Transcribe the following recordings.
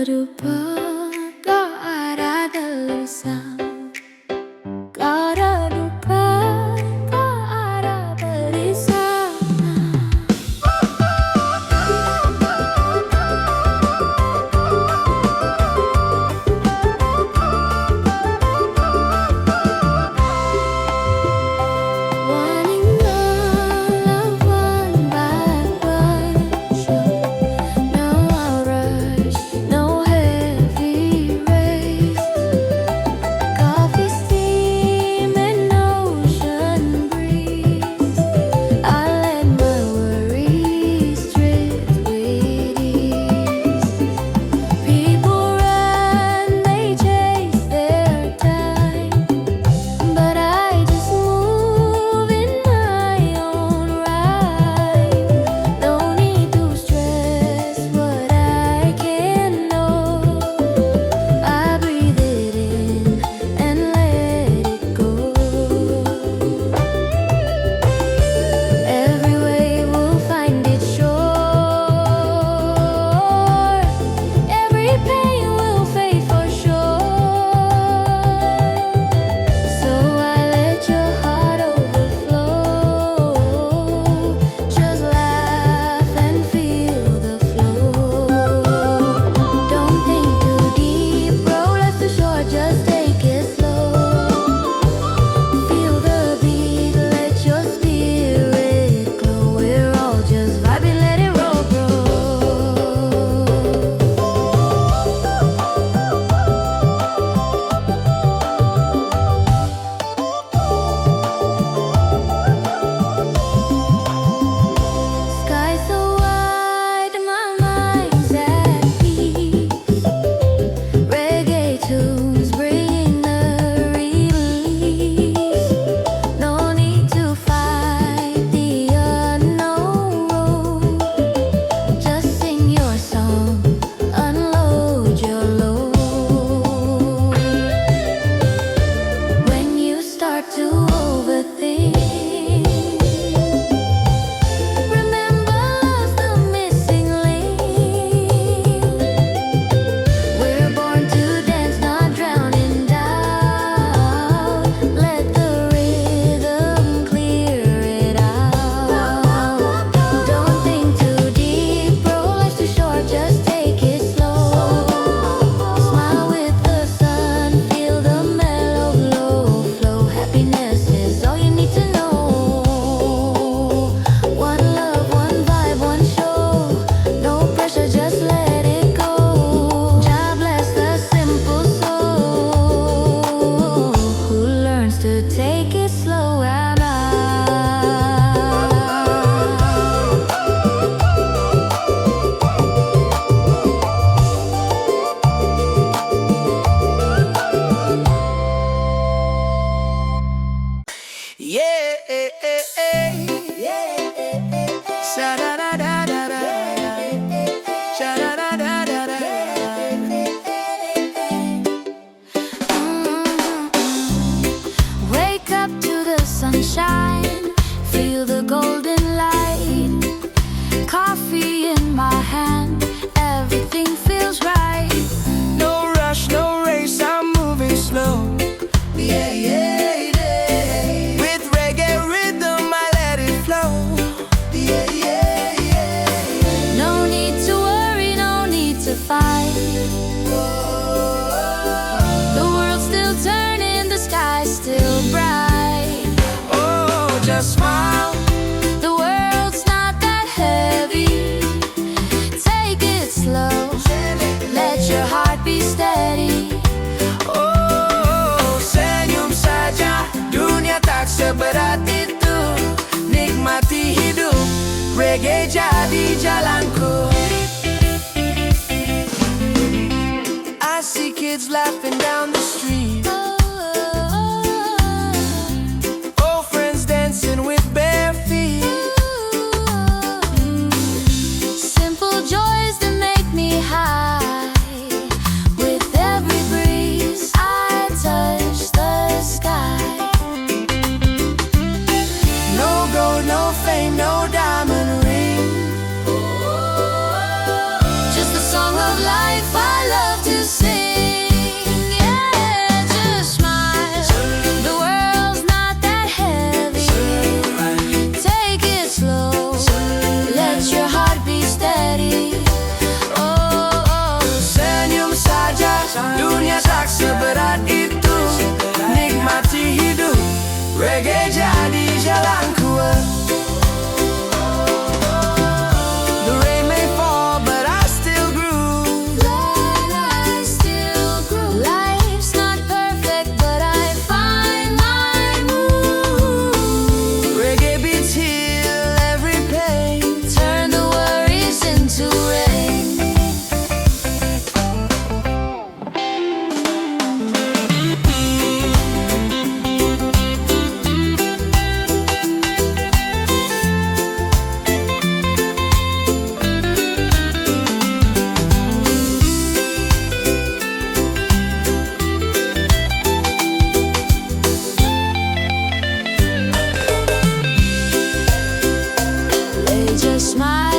lupa gak ada tulisan, gak ada lupa gak ada tulisan. Wanting love one by one, sure. No rush, no heavy race. Coffee steam and ocean breeze. I let my worries drift with ease. People run, they chase their time, but I just move in my own rhyme. No need to stress what I can't know. I breathe it in and let it go. Every wave will find its shore. Every pain will fade for sure. So I let your heart overflow. Just laugh and feel the flow. Don't think too deep, roll us too short, just take it slow. Feel the beat, let your spirit glow. We're all just vibing, let it roll, bro. Sky so wide, my mind's at peace. Reggae tunes bringing the release. No need to fight the unknown road. Just sing your song, unload your load. When you start to overthink, remember love's the missing link. We're born to dance, not drowning down. Let the rhythm clear it out. Don't think too deep, bro, life's too short, just take it slow. Smile with the sun, feel the mellow glow flow. Happiness is all you need to know. One love, one vibe, one show. No pressure, just let it go. God bless the simple soul who learns to take it slow. Am I? Wake up to the sunshine, feel the golden light. Coffee in my hand, everything feels right. No rush, no race, I'm moving slow. Yeah, yeah, yeah. With reggae rhythm, I let it flow. Yeah, yeah, yeah. No need to worry, no need to fight. The world's still turning, the sky's still bright. Oh, just smile. The world's not that heavy. Take it slow, let your heart be steady. Oh, senyum saja, dunia tak seberat itu. Nikmati hidup, reggae jadi jalanku. I see kids laughing down the street. Old friends dancing with bare feet. Simple joys that make me high. With every breeze, I touch the sky. No gold, no fame, no diamond ring. dunia tak seberat itu. Nikmati hidup, reggae jadi jalanku. The rain may fall, but I still groove. But I still groove. Life's not perfect, but I find my mood. Reggae beats heal every pain. Turn the worries into rain. They just smile.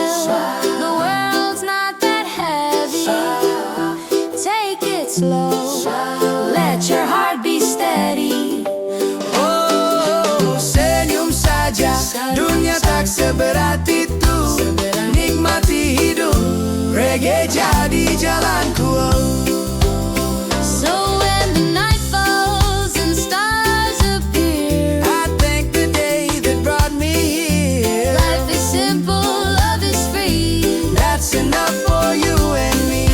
The world's not that heavy. Take it slow. Let your heart be steady. Oh, senyum saja, dunia tak seberat itu. Nikmati hidup, reggae jadi jalanku. So when the night falls and stars appear, I thank the day that brought me here. life is simple, love is free. That's enough for you and me.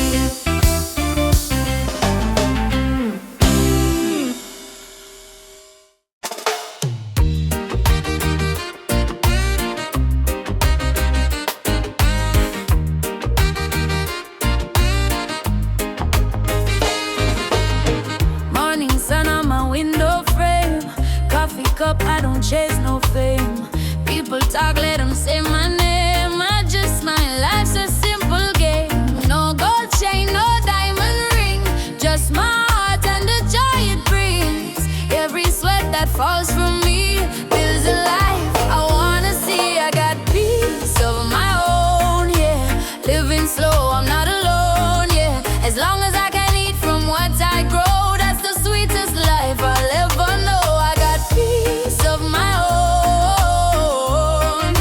Morning sun on my window frame. Coffee cup, I don't chase no fame. People talk, let them say my name. I just smile, life's a simple game. No gold chain, no diamond ring. Just my heart and the joy it brings. Every sweat that falls from me builds a life I wanna see. I got peace of my own, yeah. Living slow, I'm not alone, yeah. As long as I can eat from what I grow, that's the sweetest life I'll ever know. I got peace of my own.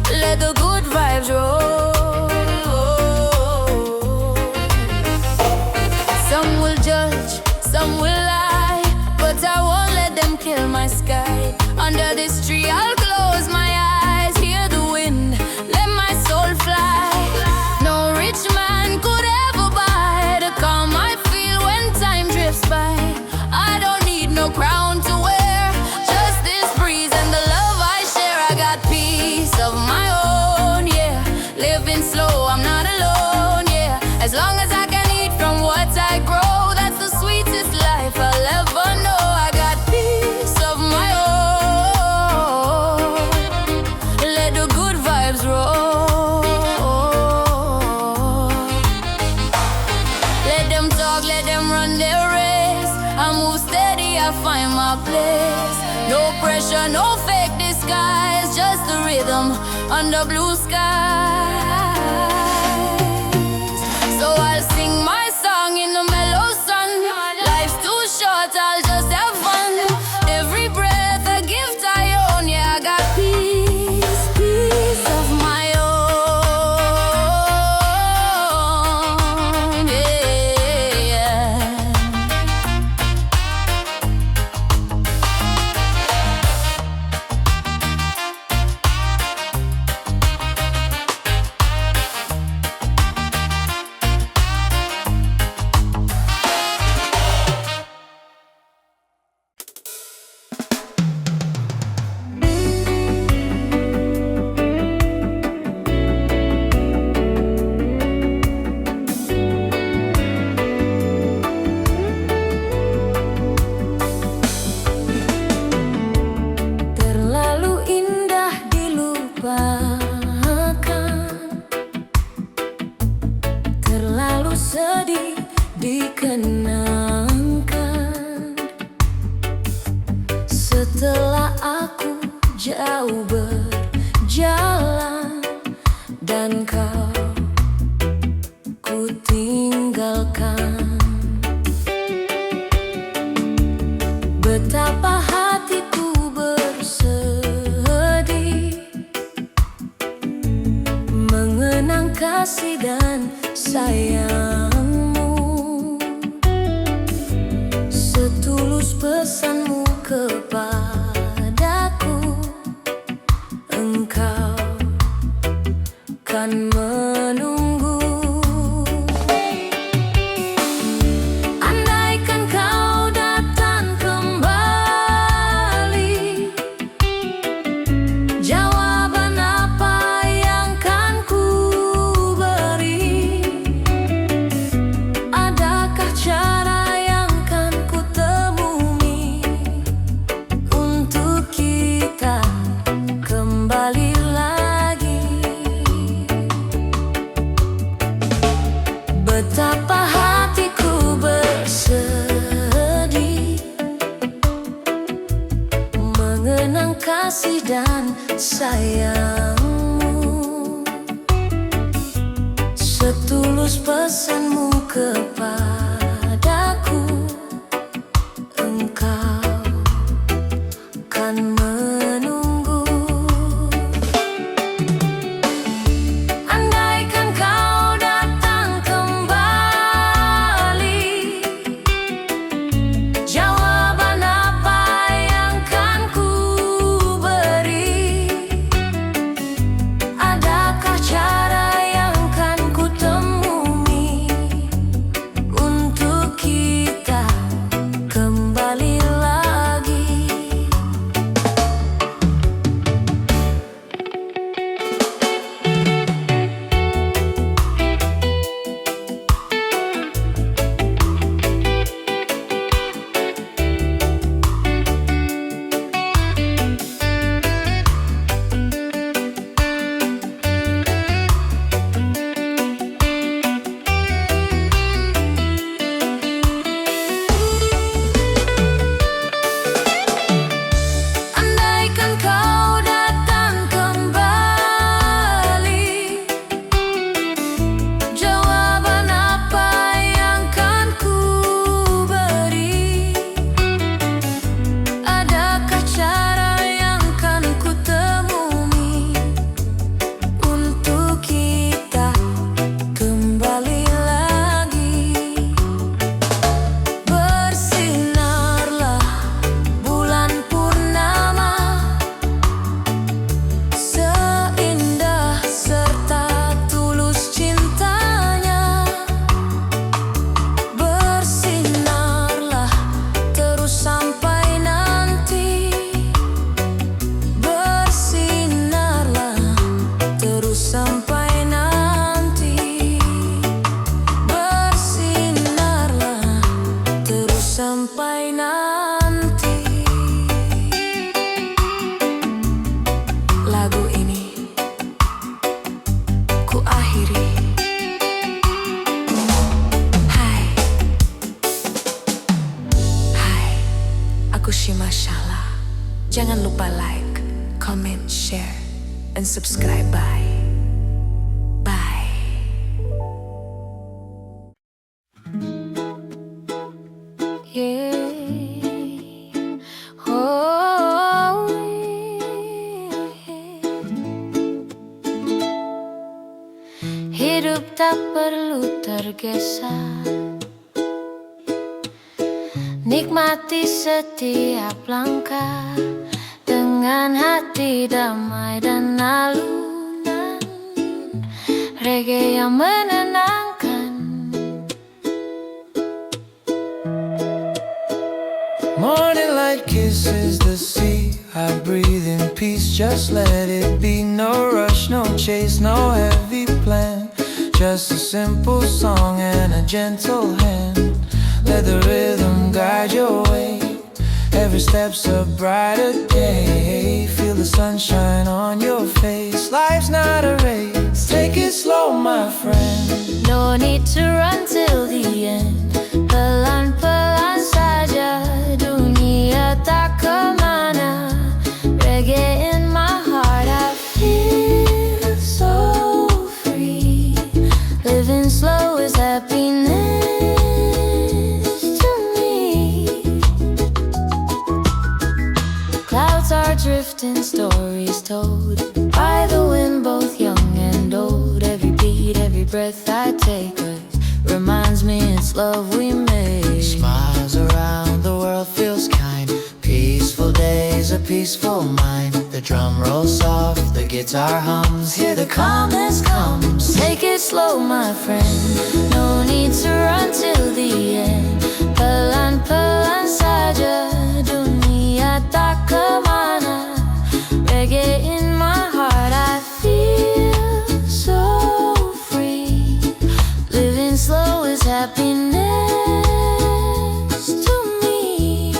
Let the good vibes roll. Some will judge, some will lie, but I won't let them kill my sky. Under this tree I'll close my eyes, hear the wind, let my soul fly. No rich man could ever buy the calm I feel when time drifts by. I don't need no crown to wear, just this breeze and the love I share. I got peace of my own, yeah. Living slow, I'm not alone, yeah. As long as I can eat from what I grow, that's the sweetest life I'll ever know. I got peace of my own. Let the good vibes roll. Let them talk, let them run their race. I move steady, I find my place. No pressure, no fake disguise, just the rhythm under blue skies. So I'll sing my song in the mellow sun. Life's too short, I'll just have fun. Every breath a gift I own, yeah. I got peace, peace of my own, yeah. Terlalu indah dilupakan, terlalu sedih dikenangkan. Setelah aku jauh berjalan dan kau ku tinggalkan, betapa hatiku bersedih mengenang kasih dan sayangmu. Betapa hatiku bersedih mengenang kasih dan sayangmu, setulus pesanmu kepadaku. Engkau kan menunggu. Andaikan kau datang kembali, jawaban apa yang kan ku beri? Adakah cara yang kan ku temui untuk kita kembali lagi? Andaikan kau datang kembali, jawaban apa yang kan ku beri? Adakah cara yang kan ku temui untuk kita kembali lagi? Bersinarlah bulan purnama, seindah serta tulus cintanya. Bersinarlah terus sampai nanti. Bersinarlah terus sampai nanti. Bersinarlah terus sampai nanti. Lagu ini ku akhiri. Hai, hai, aku Shima Shala. Jangan lupa like, comment, share, and subscribe. Bye. Bye. Yeah. Oh, hidup tak perlu tergesa, nikmati setiap langkah dengan hati damai dan alunan reggae yang menenangkan. Morning light kisses the sea. I breathe in peace, just let it be. No rush, no chase, no heavy plan. Just a simple song and a gentle hand. Let the rhythm guide your way. Every step's a brighter day. Feel the sunshine on your face. Life's not a race, take it slow, my friend. No need to run till the end. Pelan-pelan saja, dunia tak kemana. Reggae in my heart, I feel so free. Living slow is happiness to me. Clouds are drifting, stories told by the wind, both young and old. Every beat, every breath I take reminds me it's love we made. Smiles around the world feels kind. Peaceful days, a peaceful mind. The drum rolls soft, the guitar hums. Here the calmness comes. Take it slow, my friend. No need to run till the end. Pelan-pelan saja, dunia tak kemana. Reggae in my heart, I feel so free. Living slow is happiness to me.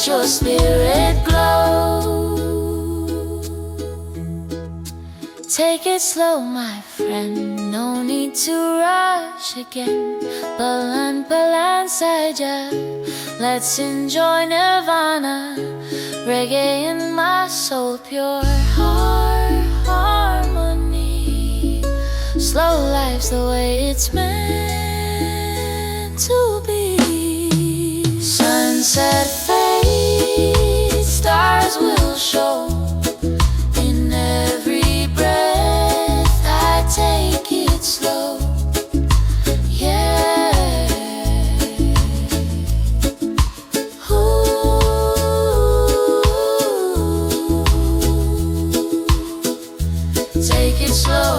let your spirit glow. Take it slow, my friend, no need to rush again. Pelan-pelan saja, let's enjoy nirvana. Reggae in my soul, pure heart harmony. Slow life's the way it's meant to be. Sunset fades, stars will show. In every breath I take it slow. Yeah. Ooh. Take it slow.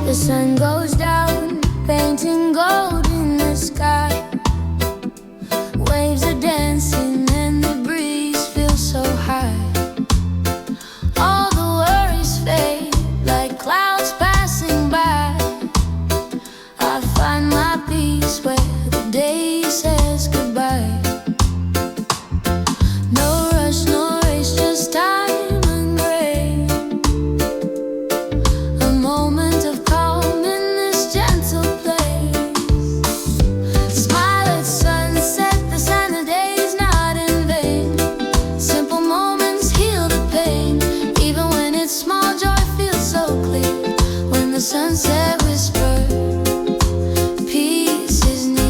The sun goes down, painting gold in the sky. Waves are dancing and the breeze feels so high. All the worries fade like clouds passing by. I find my peace where the day says goodbye. No rush, no race, just time and grace. A moment of calm in this gentle place. Smile at sunset, the sign the day's not in vain. Simple moments heal the pain. Even when it's small, joy feels so clear. When the sunset whispers, peace is near.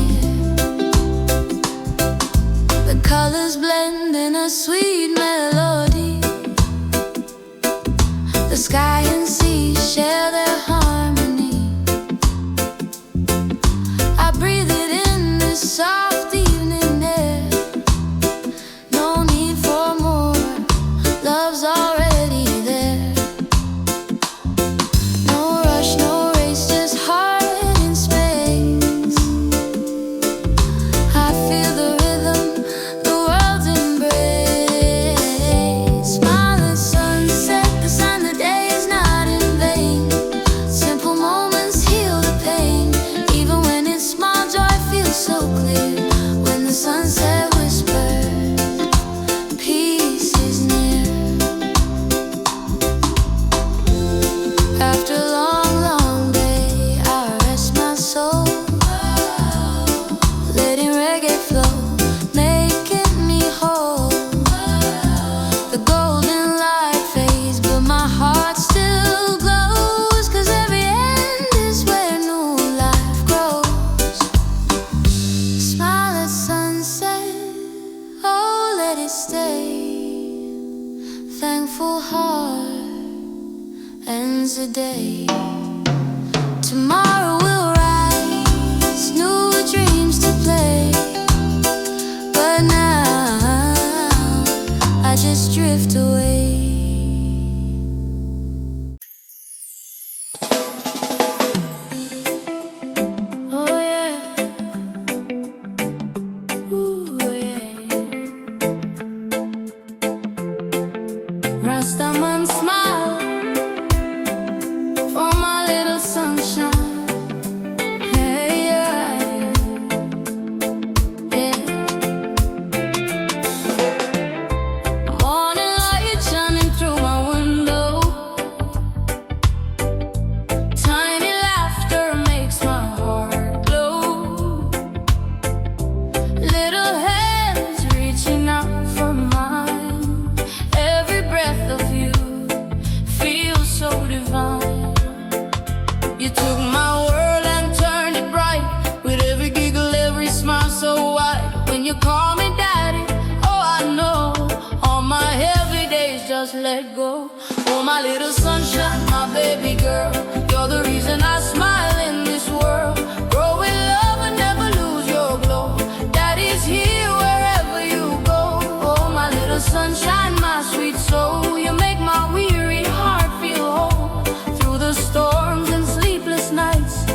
my little sunshine, my baby girl. You're the reason I smile in this world. Grow in love and never lose your glow. Daddy's here wherever you go. Oh, my little sunshine, my sweet soul. You make my weary heart feel whole. Through the storms and sleepless nights,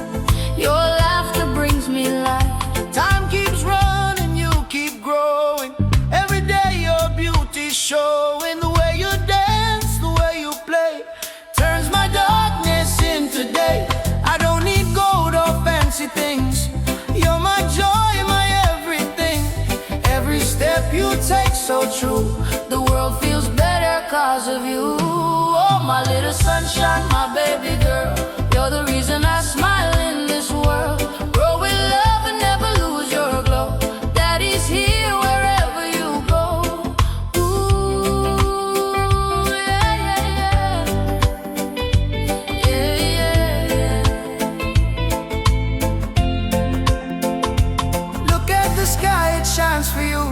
your laughter brings me light. Time keeps running, you keep growing. Every day your beauty's showing. The way you dance, the way you play, turns my darkness into day. I don't need gold or fancy things. You're my joy, my everything. Every step you take so true. The world feels better cause of you. Oh, my little sunshine, my baby girl. You're the reason I smile in this world. Grow in love and never lose your glow. Daddy's here wherever you go. Ooh, yeah, yeah, yeah. Yeah, yeah, yeah. Look at the sky, it shines for you.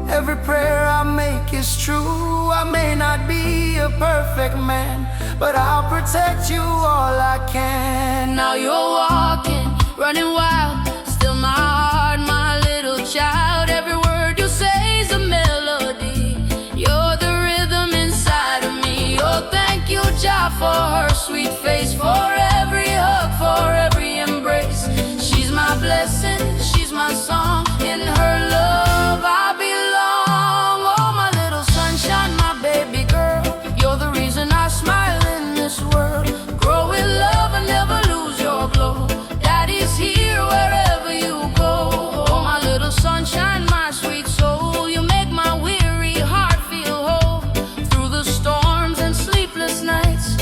Every prayer I make is true. I may not be a perfect man, but I'll protect you all I can. Now you're walking, running wild. Still my heart, my little child. Every word you say is a melody. You're the rhythm inside of me. Oh, thank you, Jah, for her sweet face, for every hug, for every embrace. She's my blessing, she's my song. In her love I belong. Oh, my little sunshine, my baby girl. You're the reason I smile in this world. Grow in love and never lose your glow. Daddy's here wherever you go. Oh, my little sunshine, my sweet soul. You make my weary heart feel whole. Through the storms and sleepless nights,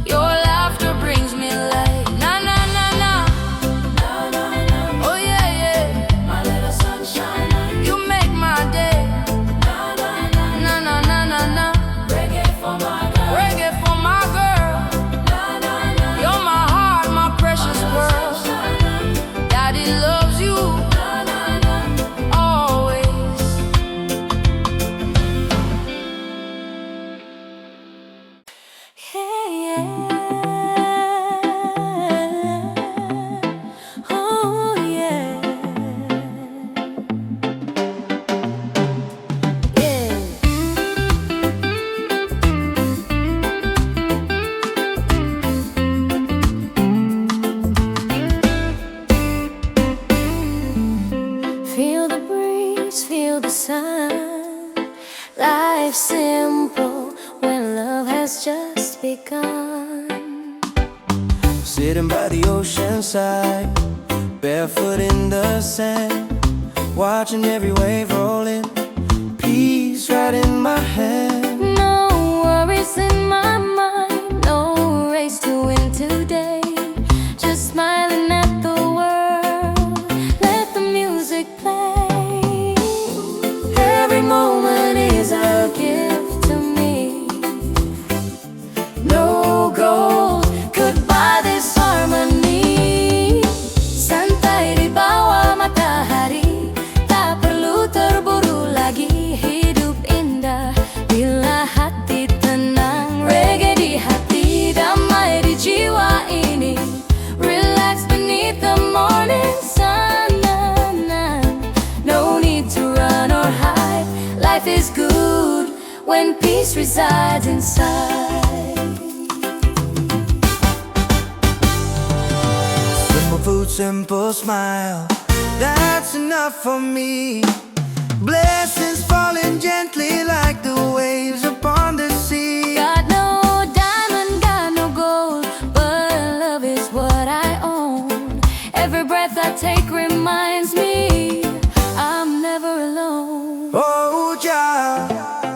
your laughter brings me light. Na na na na, oh yeah yeah. My little sunshine, you make my day. Na na na na na. Reggae for my girl. Reggae for my girl. You're my heart, my precious pearl. Daddy loves you always. Yeah, yeah. Oh, yeah. Yeah. Feel the breeze, feel the sun. Life's simple when love has just begun. Sitting by the ocean side, barefoot in the sand, watching every wave roll in, peace right in my hand. No worries in my mind, no race to win today. Just smiling at the world, let the music play. Every moment is a gift to me. No gold could buy this harmony. Santai di bawah matahari, tak perlu terburu lagi. Hidup indah bila hati tenang. Reggae di hati, damai di jiwa ini. Relax beneath the morning sun. No need to run or hide. Life is good when peace resides inside. Simple food, simple smile, that's enough for me. Blessings falling gently like the waves upon the sea. Got no diamond, got no gold, but love is what I own. Every breath I take reminds me I'm never alone. Oh, Jah,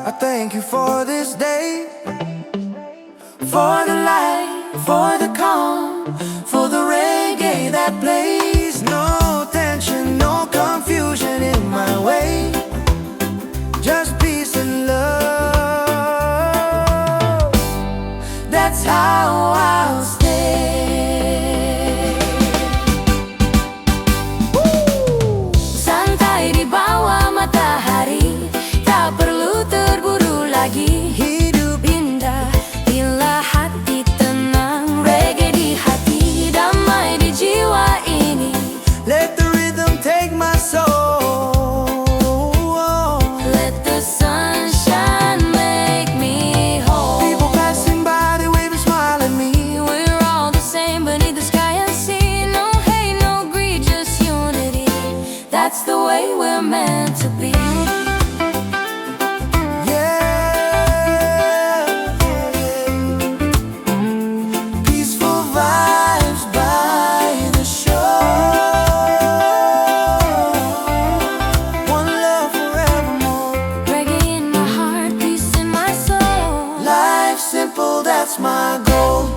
I thank you for this day, for the light, for the calm, for the reggae that plays. No tension, no confusion in my way, just peace and love. That's how I'll stay. Santai di bawah matahari, tak perlu terburu lagi. Hidup Indah bila meant to be. Yeah, peaceful vibes by the shore. One love forevermore. Reggae in my heart, peace in my soul. Life simple, that's my goal.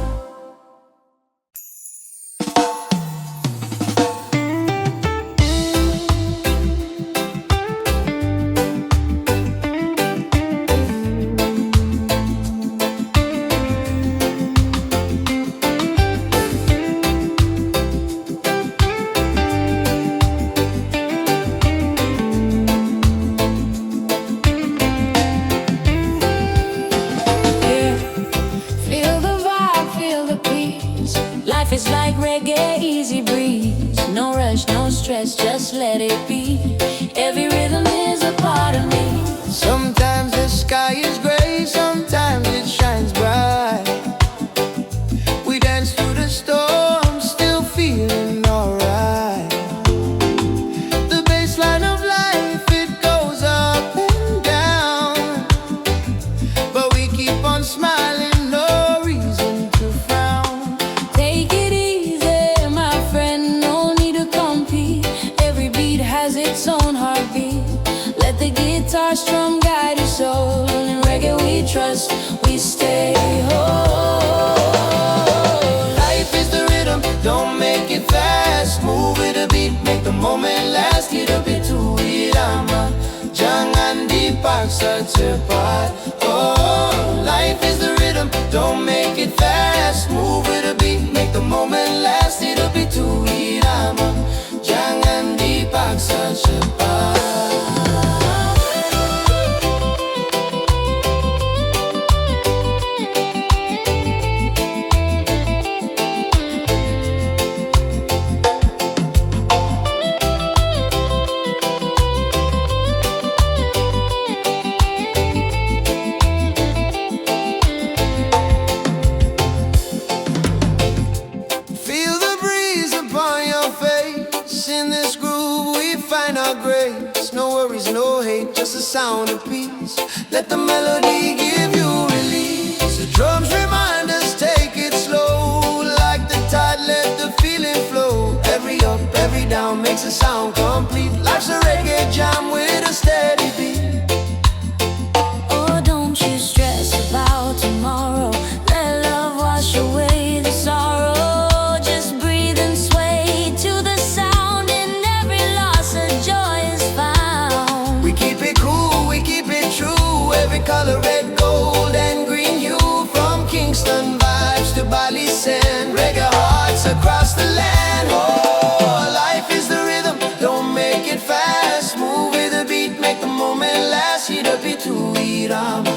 Feel the vibe, feel the peace. Life is like reggae, easy breeze. No rush, no stress, just let it be. Every rhythm is a part of me. Sometimes the sky is gray, sometimes it shines bright. We dance through the storm, still feeling alright. The baseline of life, it goes up and down, but we keep on smiling, no reason to frown. Take it easy, my friend, no need to compete. Every beat has its own heartbeat. Let the guitar strum guide your soul. In reggae we trust, we stay whole. Life is the rhythm, don't make it fast. Move with the beat, make the moment last. Hit a bit to irama, jangan dipaksa cepat. Oh, life is the rhythm, don't make it fast. Move with the beat, make the moment last. Hit a bit to irama, jangan dipaksa cepat. Feel the breeze upon your face. In this groove we find our grace. No worries, no hate, just the sound of peace. Let the melody give you release. The drums remind us, take it slow. Like the tide, let the feeling flow. Every up, every down makes the sound complete. Life's a reggae jam with a steady beat. Oh, don't you stress about tomorrow. Let love wash away the sorrow. Just breathe and sway to the sound. In every loss a joy is found. We keep it cool, we keep it true. Every color, red, gold, and green hue. From Kingston vibes to Bali sand. Reggae hearts across the land. Oh, life is the rhythm, don't make it fast. Move with the beat, make the moment last. Hit a bit to irama,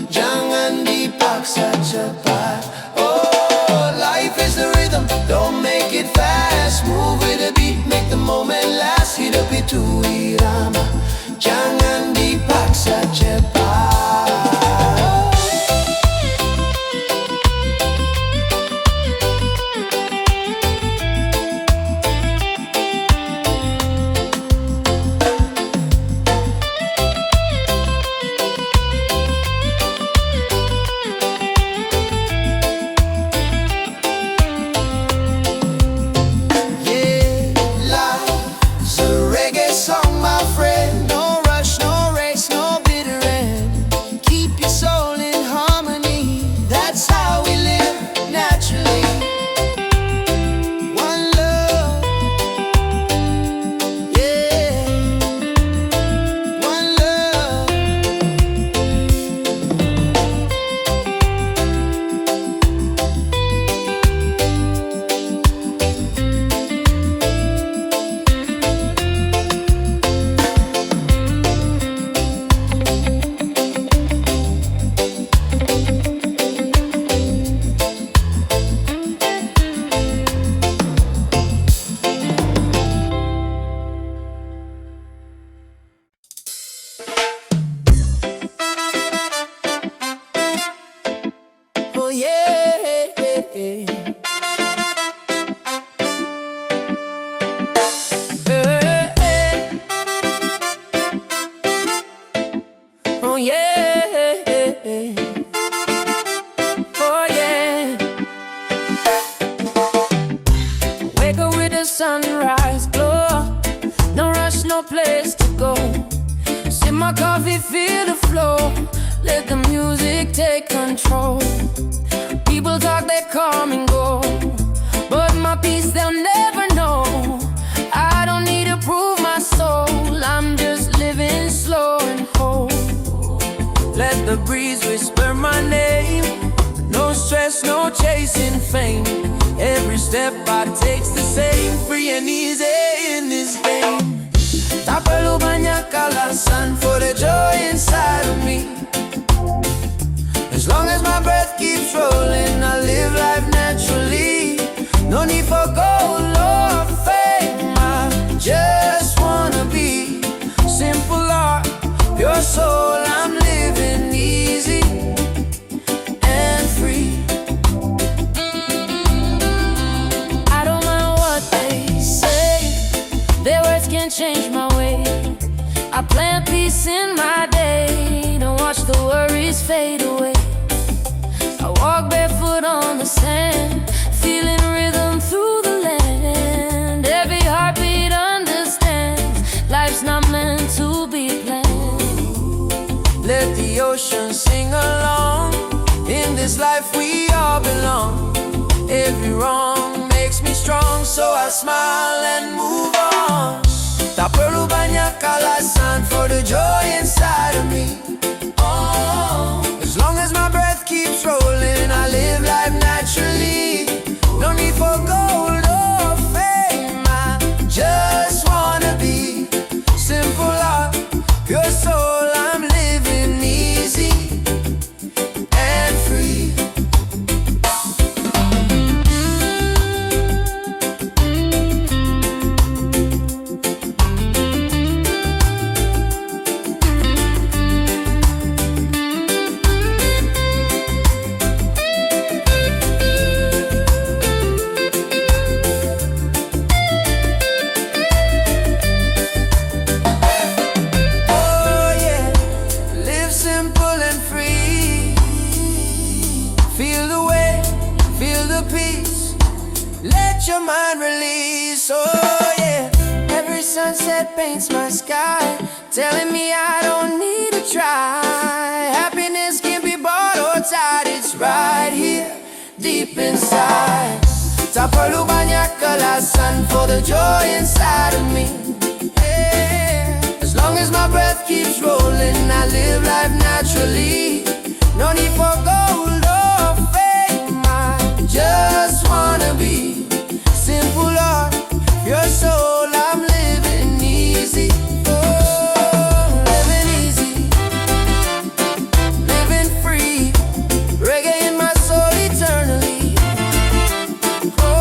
jangan dipaksa cepat. Oh, life is the rhythm, don't make it fast. Move with the beat, make the moment last. Hit a bit to irama, jangan dipaksa cepat. Yeah, life's a reggae song, my sunrise glow. No rush, no place to go. Sip my coffee, feel the flow. Let the music take control. People talk, they come and go, but my peace they'll never know. I don't need to prove my soul. I'm just living slow and whole. Let the breeze whisper my name. No stress, no chasing fame. Every step I take's the same. Free and easy in this game. Tapalu banyak alasan for the joy inside of me. As long as my breath keeps rolling, I live life naturally. No need for gold or fame. I just wanna be simple heart, pure soul. I'm living easy and free. I don't mind what they say. Their words can't change my way. I plant peace in my day. Don't watch the worries fade away. I walk barefoot on the sand, feeling rhythm through the land. Every heartbeat understands life's not meant to be planned. Let the ocean sing along. In this life we all belong. Every wrong makes me strong, so I smile and move on. Tak perlu banyak alasan for the joy inside of me. As long as my breath keeps rolling, I live life naturally. No need for gold or fame. I just wanna be simple heart, pure soul. I'm living easy and free. Your mind release, oh yeah. Every sunset paints my sky, telling me I don't need to try. Happiness can't be bought or tied, it's right here, deep inside. Tak perlu banyak alasan for the joy inside of me, yeah. As long as my breath keeps rolling, I live life naturally. No need for gold or fame. I just wanna be simple heart, pure soul. I'm living easy, oh, living easy, living free. Reggae in my soul eternally. Oh,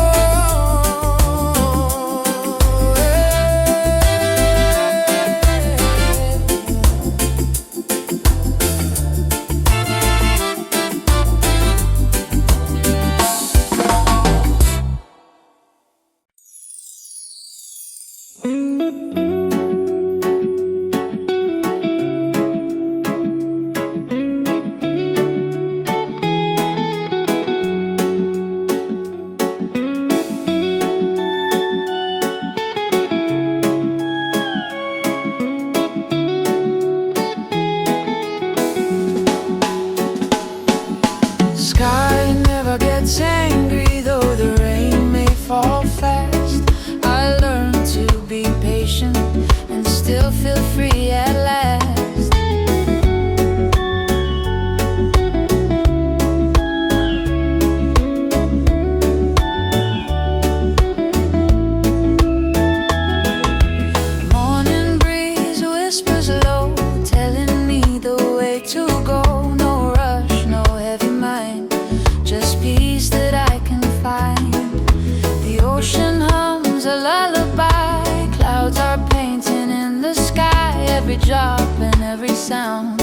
every drop and every sound.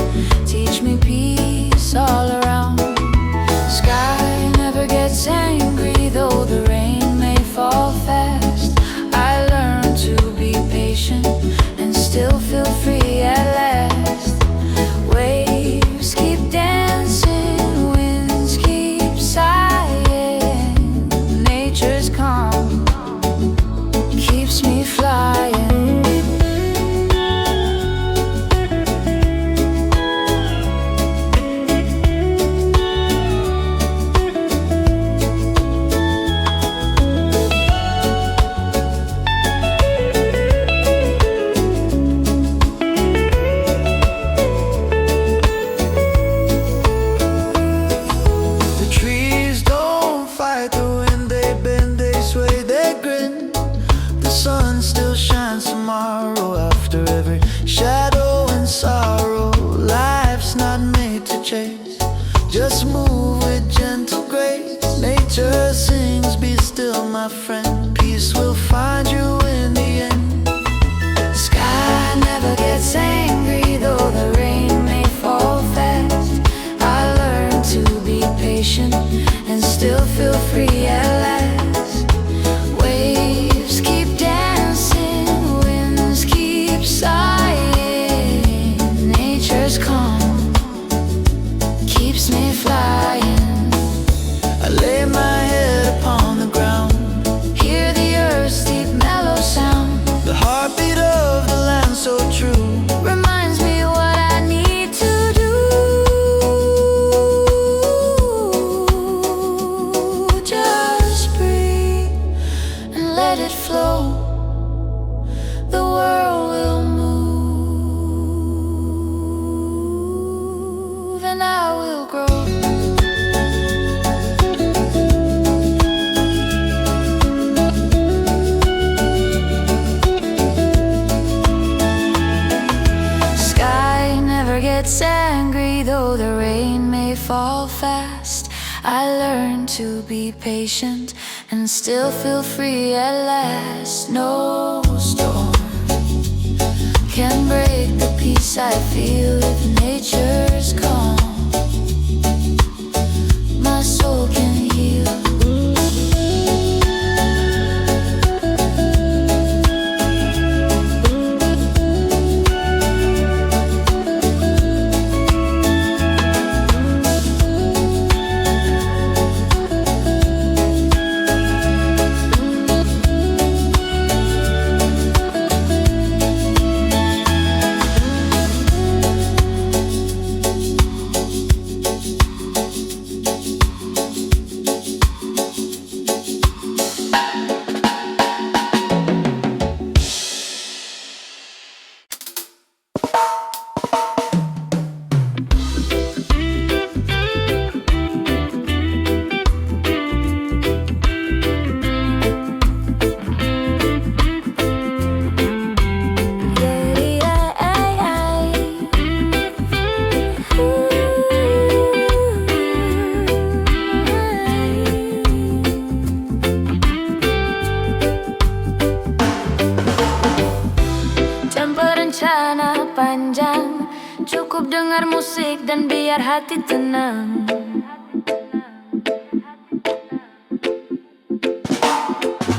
Teach me peace all around. Sky never gets angry, though the rain may fall fast. I learn to be patient and still feel free at last. Waves keep dancing, winds keep sighing. Nature's calm still shines tomorrow. After every shadow and sorrow, life's not made to chase. Just move with gentle grace. Nature sings, be still my friend. Peace will find you in the end. Sky never gets angry, though the rain may fall fast. I learned to be patient and still feel free at last. Waves keep dancing, winds keep sighing. Nature's calm keeps me flying. I lay my head upon the ground, Hear the earth's deep mellow sound. the heartbeat of the land so true. Reminds me what I need to do. Just breathe and let it flow. The world will move and I will grow. Sky never gets angry, though the rain may fall fast. I learned to be patient and still feel free at last. No storm can break the peace I feel if nature's calm. My soul can heal. Tanpa rencana panjang, cukup dengar musik dan biar hati tenang.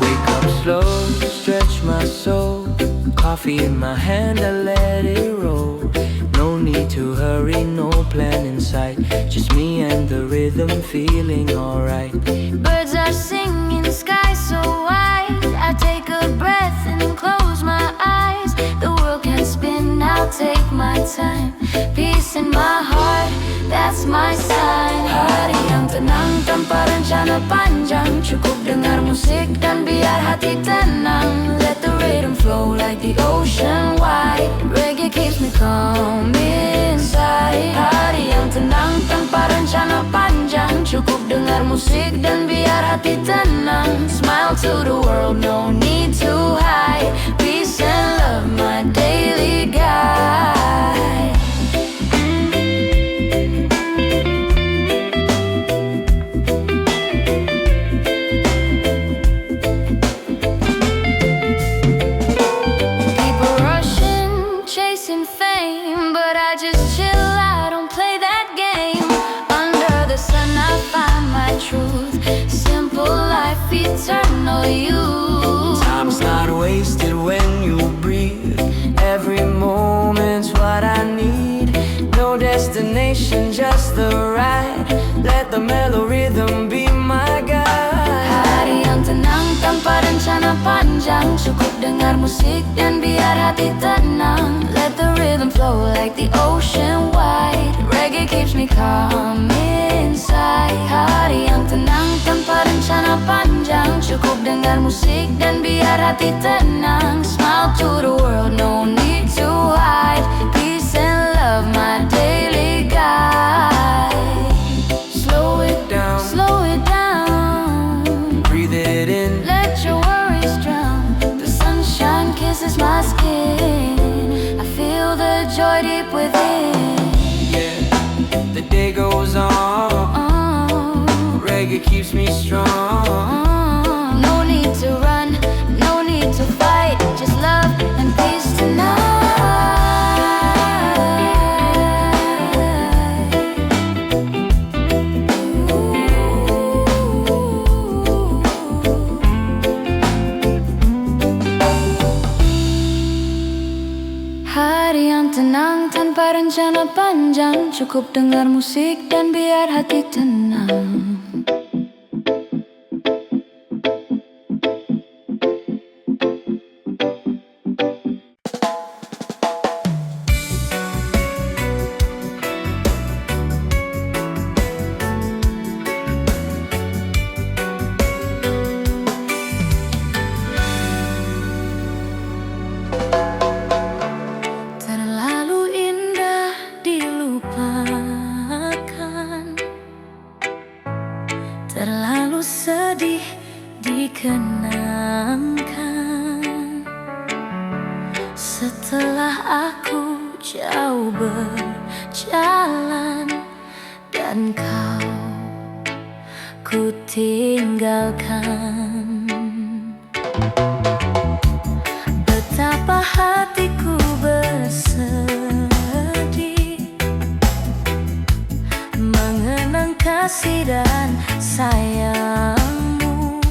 Wake up slow, stretch my soul. Coffee in my hand, I let it roll. No need to hurry, no plan in sight. Just me and the rhythm feeling alright. Birds are singing, sky so wide. I take a breath and close my eyes. The world can spin, I'll take my time. Peace in my heart, that's my sign. Hari yang tenang tanpa rencana panjang, cukup dengar musik dan biar hati tenang. Let the rhythm flow like the ocean wide. Reggae keeps me calm inside. Hari yang tenang tanpa rencana panjang, cukup dengar musik dan biar hati tenang. Smile to the world, no need to hide. Peace and love, my daily guide. People rushing, chasing fame, but I just chill, I don't play that game. Under the sun I find my truth. Simple life, eternal youth. Time's not wasted when you breathe. Every moment's what I need. No destination, just the ride. Let the mellow rhythm be my guide. Hari yang tenang tanpa rencana panjang, cukup dengar musik dan biar hati tenang. Let the rhythm flow like the ocean wide. Reggae keeps me calm inside. Hari yang tenang tanpa rencana panjang, cukup dengar musik dan biar hati tenang. Smile to the world, no need to hide. Peace and love, my daily guide. Slow it down, slow it down. Breathe it in, Let your worries drown. The sunshine joy deep within. Yeah, the day goes on. Reggae keeps me strong. No need to run, no need to fight, just love and peace tonight. Hari yang tenang tanpa rencana panjang, cukup dengar musik dan biar hati tenang. Terlalu indah dilupakan, terlalu sedih dikenangkan. Setelah aku jauh berjalan dan kau ku tinggalkan, betapa hatiku bersedih mengenang kasih dan sayangmu.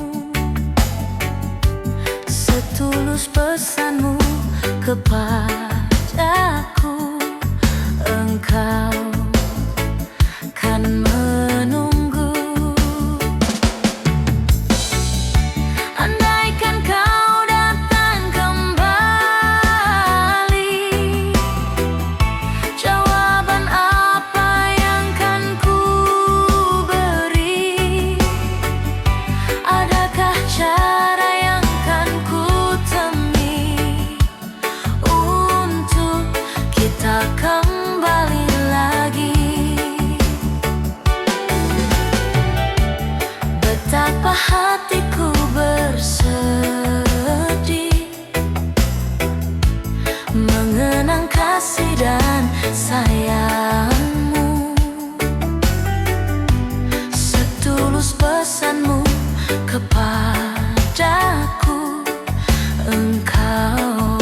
Setulus pesanmu kepadaku, engkau kan menunggu. Andaikan kau datang kembali, jawaban apa yang kan ku beri? Adakah cara yang kan ku temui untuk kita kembali lagi? Betapa hatiku bersedih mengenang kasih dan sayangmu. Setulus pesanmu kepadaku, engkau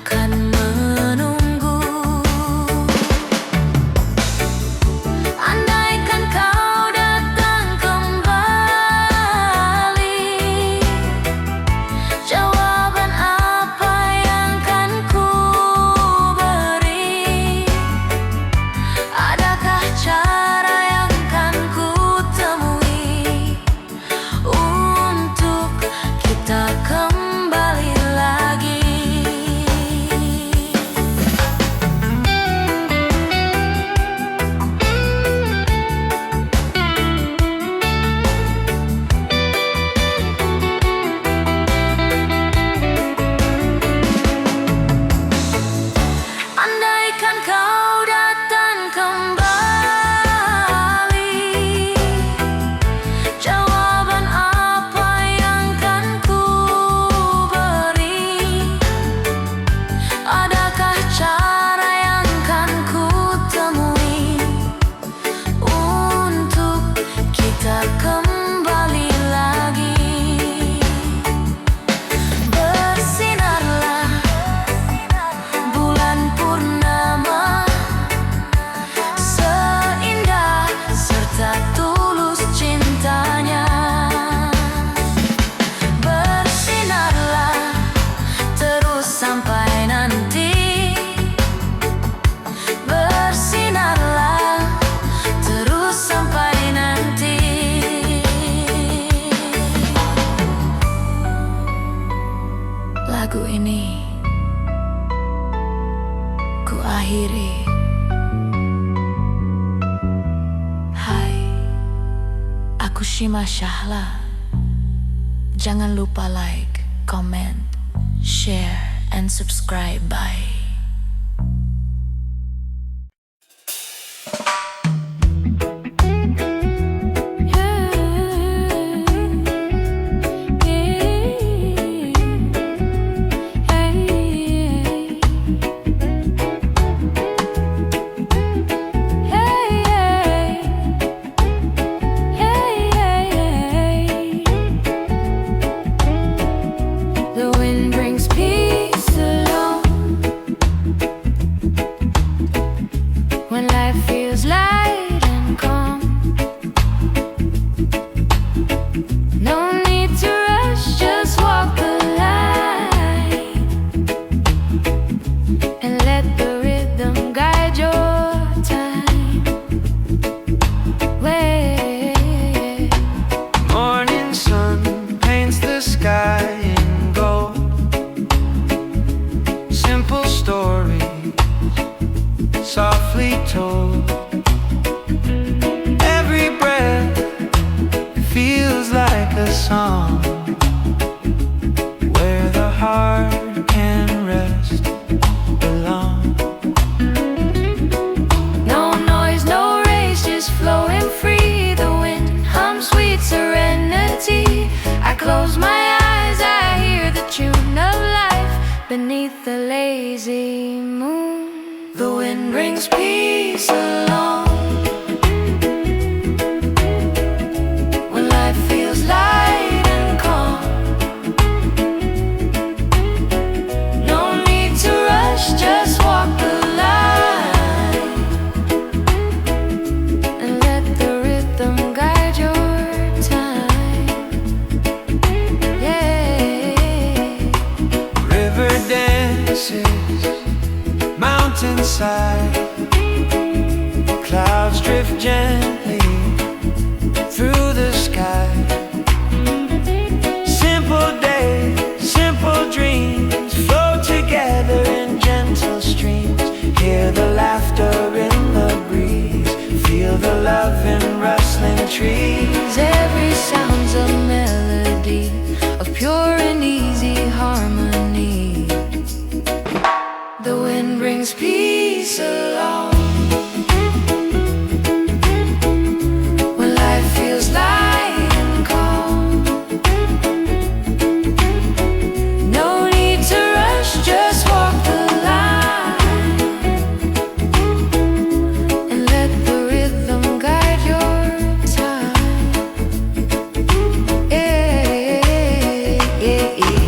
kan menunggu. Andaikan kau datang kembali, jawaban apa yang kan ku beri? Adakah cara yang kan ku temui untuk kita kembali lagi? Andaikan kau datang kembali, jawaban apa yang kan ku beri? Adakah cara yang kan ku temui untuk kita kembali lagi? Bersinarlah bulan purnama, seindah serta tulus cintanya. Bersinarlah terus sampai nanti, bersinarlah terus sampai nanti. Lagu ini ku akhiri. Hai, aku Shima Shahla. Jangan lupa like, comment, share, and subscribe. Bye. song where the heart can rest, belong. No noise, no race, just flowing free. The wind hums sweet serenity. I close my eyes, I hear the tune of life beneath the lazy moon. The wind brings peace along when life feels light and calm. No need to rush, just walk the line and let the rhythm guide your time. Yeah. River dances, mountainside, clouds drift gently through the sky. Simple days, simple dreams flow together in gentle streams. Hear the laughter in the breeze, feel the love in rustling trees. Every sound's a melody of pure and easy harmony. The wind brings peace along when life feels light and calm. No need to rush, just walk the line and let the rhythm guide your time. Yeah, yeah, yeah.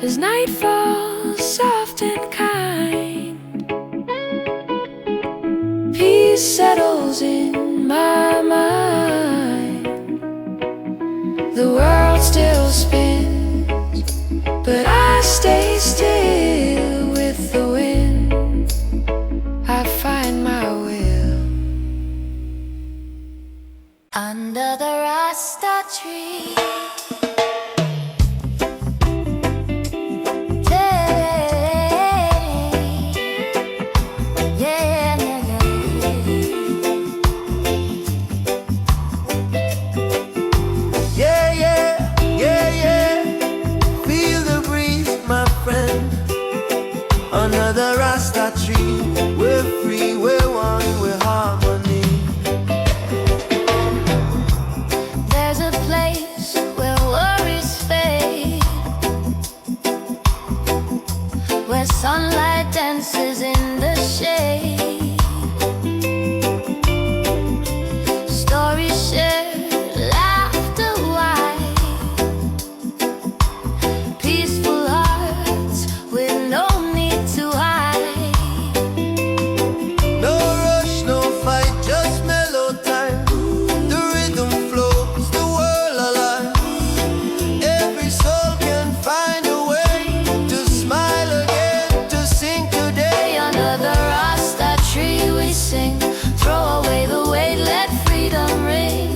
As night falls soft and kind, peace settles in my mind. The world still spins, but I stay still with the wind. I find my will under the Rasta tree. Yeah, yeah, yeah, yeah. Feel the breeze, my friend. Under the Rasta tree, we're free, we're one, we're harmony. There's a place where worries fade, where sunlight dances in the shade. Stories shared, laughter wide, peaceful hearts with no need to hide. No rush, no fight, just mellow time. The rhythm flows, the world alive. Every soul can find a way to smile again, to sing today. Under the Rasta tree we sing, throw away the weight, let freedom ring.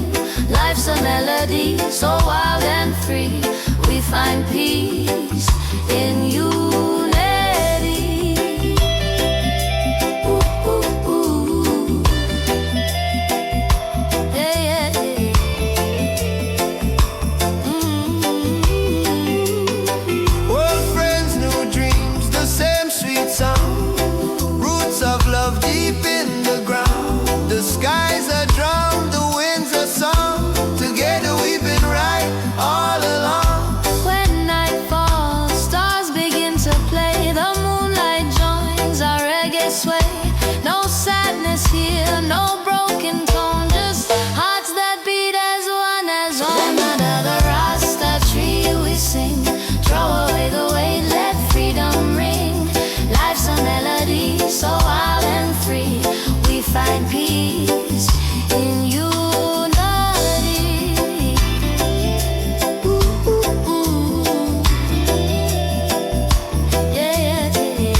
Life's a melody, so wild and free. We find peace in unity. Ooh, ooh, ooh. Yeah, yeah, yeah. Old friends, new dreams, the same sweet sound. Roots of love deep in the ground. The skies are drum, the winds are song. Together we've been right all along. When night falls, stars begin to play. The moonlight joins our reggae sway. No sadness here, no broken tone, just hearts that beat as one, as one. Under the Rasta tree we sing, throw away the weight, let freedom ring. Life's a melody, so wild and free. We find peace in unity. Ooh, ooh, ooh. Yeah, yeah, yeah.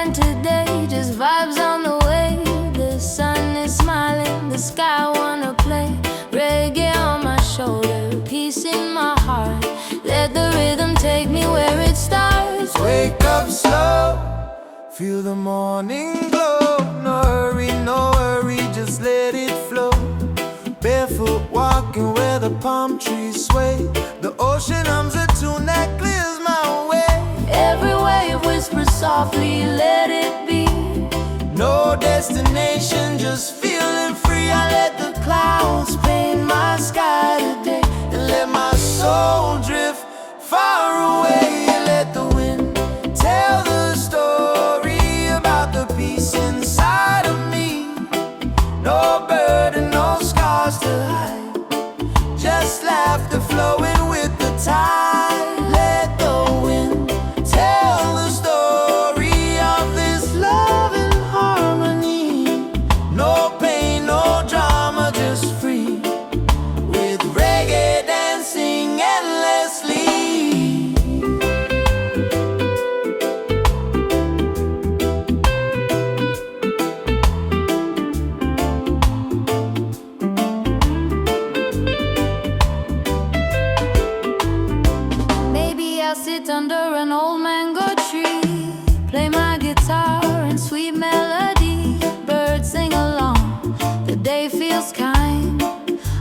again today, just vibes on the way. The sun is smiling, the sky wanna play. Reggae on my shoulder, peace in my heart. Let the rhythm take me where it starts. Wake up slow, feel the morning glow. No hurry, just let it flow. Barefoot walking where the palm trees sway. The ocean hums a tune that clears my way. Every wave whispers softly, let it be. No destination, just feeling free. I let the clouds paint my sky today, and let my soul drift far away. Let the wind tell the story about the peace inside of me. No burden, no scars to hide, just laughter flowing with the tide. Let the wind tell the story of this love and harmony. No pain, no drama, just free, with reggae dancing endlessly. Maybe I'll sit under an old mango tree, play my guitar and sweet melody. Birds sing along, the day feels kind.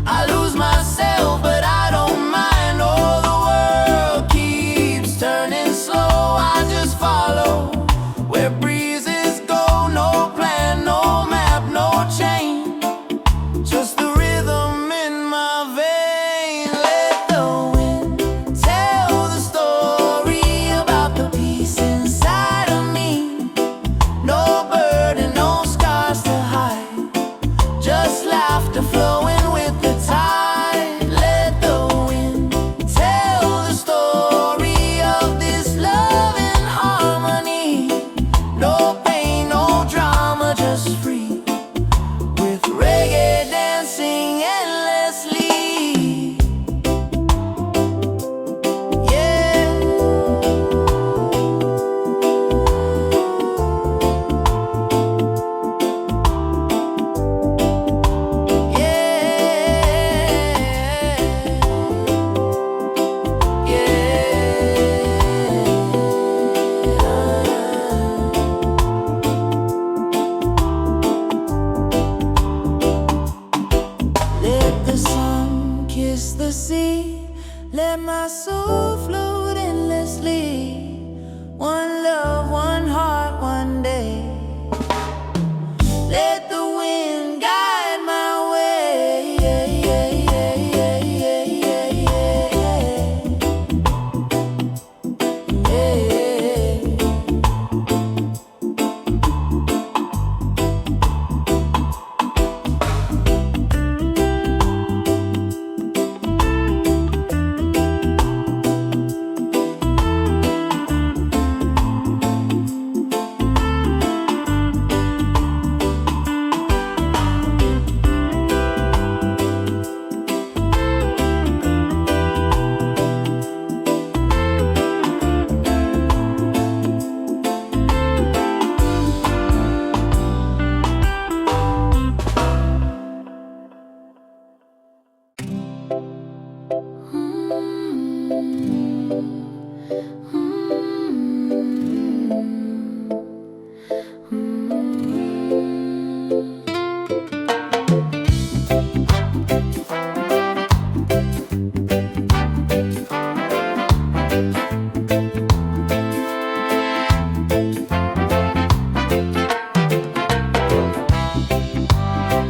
I lose myself, but I don't mind. Oh, the world keeps turning slow. I just follow where breezes go. No plan, no map, no chain, just the rhythm in my vein. Let the wind tell the story about the peace inside of me. No burden, no scars to hide, just laughter flowing with the tide. Let the wind tell the story of this love and harmony. No pain, no drama, just free, with reggae dancing endlessly. Yeah. Let the sun kiss the sea, let my soul float endlessly. One love, one heart, one day. Let the wind guide my way. Yeah, yeah, yeah, yeah, yeah, yeah, yeah, yeah.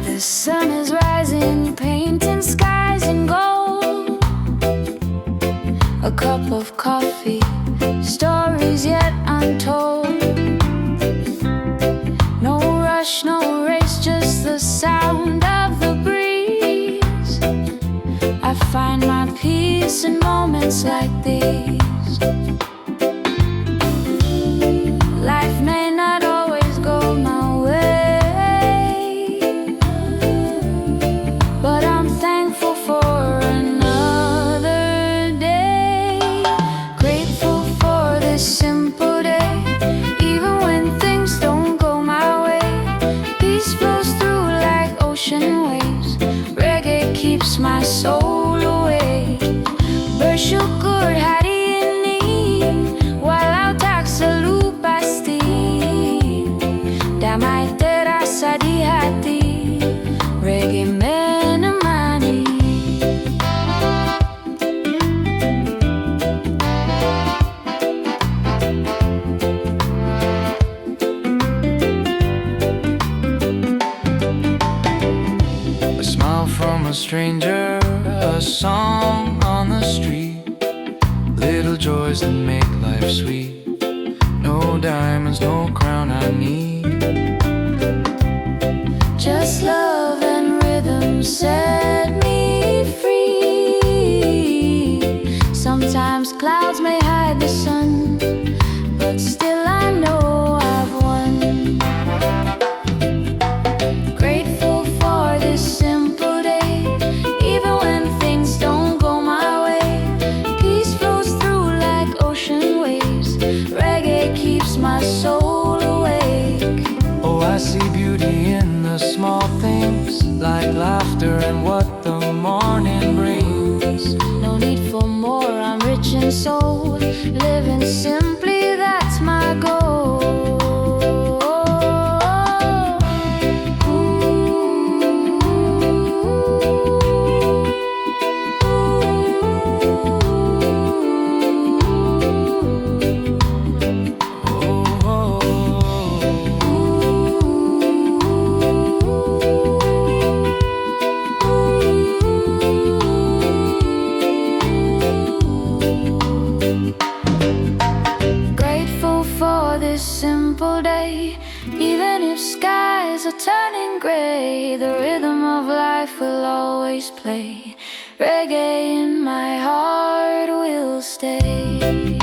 The sun is rising, painting skies in gold. A cup of coffee, stories yet untold. No rush, no race, just the sound of the breeze. I find my peace in moments like these. Life may not always go my way, but I'm thankful for another day. Grateful for this simple day, even when things Oramai terasa di hati, reggae menemani. A smile from a stranger, a song on the street, little joys that make life sweet. No diamonds, no crown I need. Just love and rhythm set me free. Sometimes clouds may hide the sun, but still I know I've won. Grateful for this simple day, even when things don't go my way. Peace flows through like ocean waves. Reggae keeps my soul awake. Oh, I see beauty in the small things, like laughter and what the morning brings. No need for more, I'm rich in soul. Living simply, that's my goal. Grateful for this simple day, even if skies are turning gray. The rhythm of life will always play. Reggae in my heart will stay.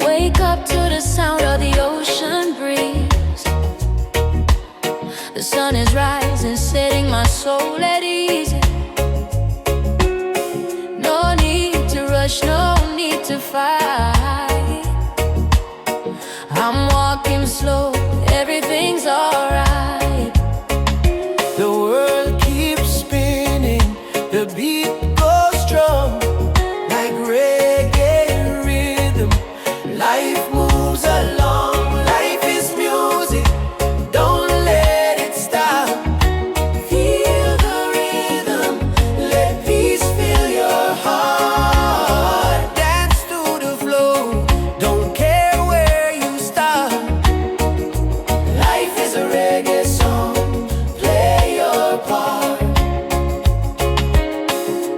Wake up to the sound of the ocean breeze. The sun is rising, setting my soul at ease. No need to rush, no need to fight. I'm walking slow, everything's alright. The world keeps spinning, the beat goes strong, like reggae rhythm. Life moves along, life is music, don't let it stop. Feel the rhythm, let peace fill your heart. Dance to the flow, don't care where you start. Life is a reggae song, play your part.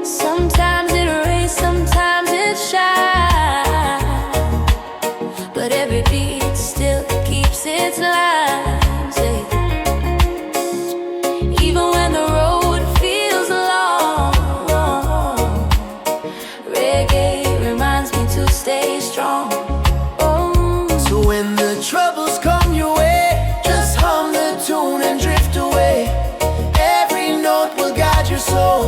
Sometimes it rains, sometimes it shines, but every beat still keeps its lines. Even when the road feels long, reggae reminds me to stay strong. Oh, So when the troubles come your way, just hum the tune and drift away. Every note will guide your soul.